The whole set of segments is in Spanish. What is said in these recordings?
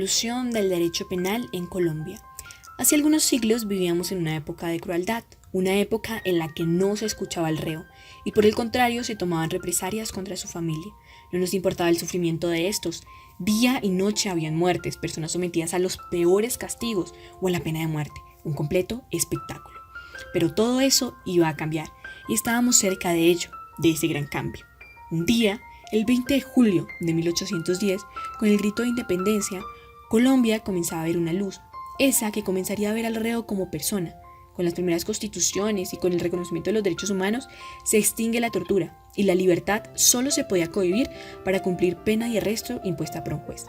Evolución del derecho penal en Colombia. Hace algunos siglos vivíamos en una época de crueldad, una época en la que no se escuchaba al reo y por el contrario se tomaban represalias contra su familia. No nos importaba el sufrimiento de estos. Día y noche habían muertes, personas sometidas a los peores castigos o a la pena de muerte, un completo espectáculo. Pero todo eso iba a cambiar y estábamos cerca de ello, de ese gran cambio. Un día, el 20 de julio de 1810, con el grito de independencia, Colombia comenzaba a ver una luz, esa que comenzaría a ver al reo como persona. Con las primeras constituciones y con el reconocimiento de los derechos humanos, se extingue la tortura y la libertad solo se podía cohibir para cumplir pena de arresto impuesta por un juez.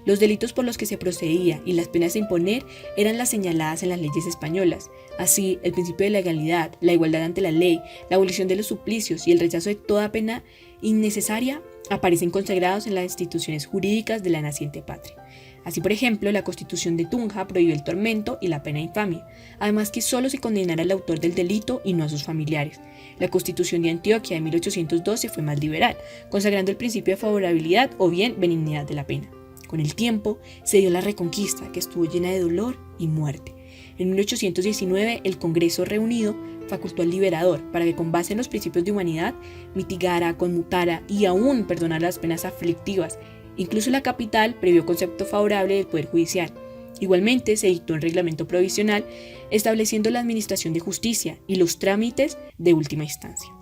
Los delitos por los que se procedía y las penas a imponer eran las señaladas en las leyes españolas. Así, el principio de legalidad, la igualdad ante la ley, la abolición de los suplicios y el rechazo de toda pena innecesaria aparecen consagrados en las instituciones jurídicas de la naciente patria. Así, por ejemplo, la Constitución de Tunja prohibió el tormento y la pena de infamia, además que solo se condenara al autor del delito y no a sus familiares. La Constitución de Antioquia de 1812 fue más liberal, consagrando el principio de favorabilidad o bien benignidad de la pena. Con el tiempo, se dio la Reconquista, que estuvo llena de dolor y muerte. En 1819, el Congreso reunido facultó al liberador para que, con base en los principios de humanidad, mitigara, conmutara y aún perdonara las penas aflictivas. Incluso la capital previó concepto favorable del Poder Judicial. Igualmente, se dictó un reglamento provisional estableciendo la administración de justicia y los trámites de última instancia.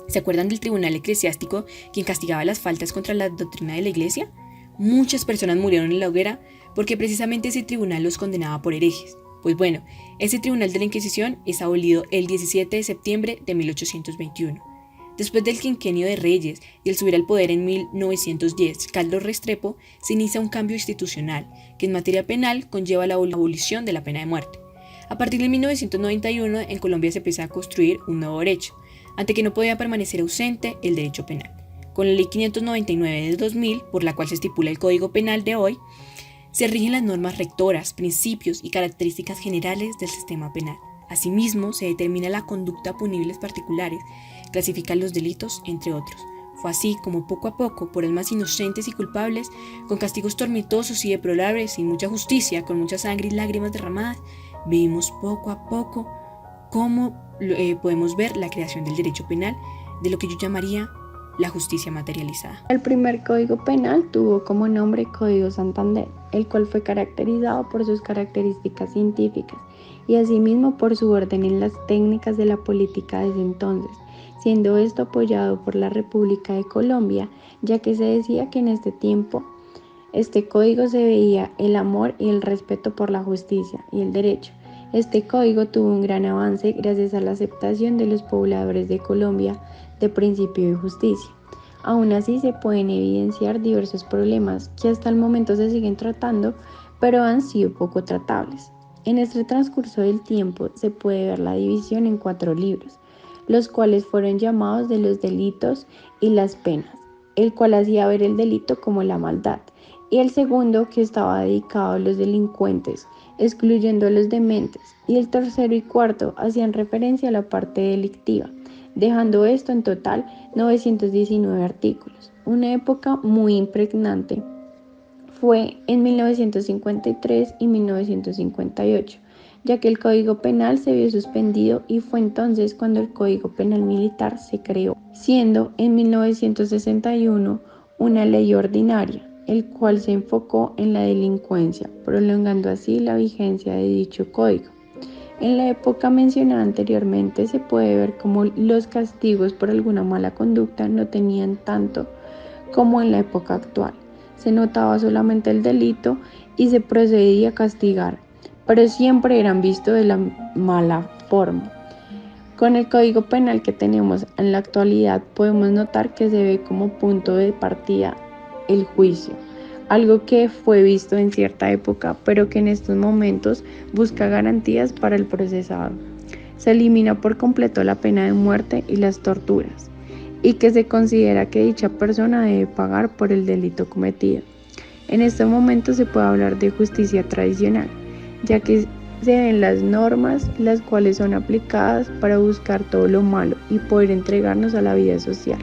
¿Se acuerdan del Tribunal Eclesiástico, quien castigaba las faltas contra la doctrina de la Iglesia? Muchas personas murieron en la hoguera porque precisamente ese tribunal los condenaba por herejes. Pues bueno, ese tribunal de la Inquisición es abolido el 17 de septiembre de 1821. Después del quinquenio de Reyes y el subir al poder en 1910, Caldo Restrepo, se inicia un cambio institucional que en materia penal conlleva la abolición de la pena de muerte. A partir de 1991, en Colombia se empieza a construir un nuevo derecho, ante que no podía permanecer ausente el derecho penal. Con la Ley 599 del 2000, por la cual se estipula el Código Penal de hoy, se rigen las normas rectoras, principios y características generales del sistema penal. Asimismo, se determina la conducta punibles particulares, clasifican los delitos, entre otros. Fue así como poco a poco, por el más inocentes y culpables, con castigos tormentosos y deplorables, sin mucha justicia, con mucha sangre y lágrimas derramadas, vivimos poco a poco cómo podemos ver la creación del derecho penal, de lo que yo llamaría la justicia materializada. El primer código penal tuvo como nombre Código Santander, el cual fue caracterizado por sus características científicas y asimismo por su orden en las técnicas de la política desde entonces, siendo esto apoyado por la República de Colombia, ya que se decía que en este tiempo este código se veía el amor y el respeto por la justicia y el derecho. Este código tuvo un gran avance gracias a la aceptación de los pobladores de Colombia de principio de justicia. Aún así se pueden evidenciar diversos problemas que hasta el momento se siguen tratando, pero han sido poco tratables. En este transcurso del tiempo se puede ver la división en 4 libros, los cuales fueron llamados de los delitos y las penas, el cual hacía ver el delito como la maldad, y el segundo que estaba dedicado a los delincuentes, excluyendo a los dementes, y el tercero y cuarto hacían referencia a la parte delictiva, dejando esto en total 919 artículos. Una época muy impregnante fue en 1953 y 1958, ya que el Código Penal se vio suspendido y fue entonces cuando el Código Penal Militar se creó, siendo en 1961 una ley ordinaria, el cual se enfocó en la delincuencia, prolongando así la vigencia de dicho código. En la época mencionada anteriormente se puede ver cómo los castigos por alguna mala conducta no tenían tanto como en la época actual. Se notaba solamente el delito y se procedía a castigar, pero siempre eran vistos de la mala forma. Con el Código Penal que tenemos en la actualidad podemos notar que se ve como punto de partida el juicio, algo que fue visto en cierta época, pero que en estos momentos busca garantías para el procesado. Se elimina por completo la pena de muerte y las torturas, y que se considera que dicha persona debe pagar por el delito cometido. En este momento se puede hablar de justicia tradicional, ya que se ven las normas las cuales son aplicadas para buscar todo lo malo y poder entregarnos a la vida social,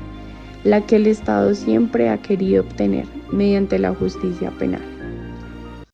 la que el Estado siempre ha querido obtener mediante la justicia penal.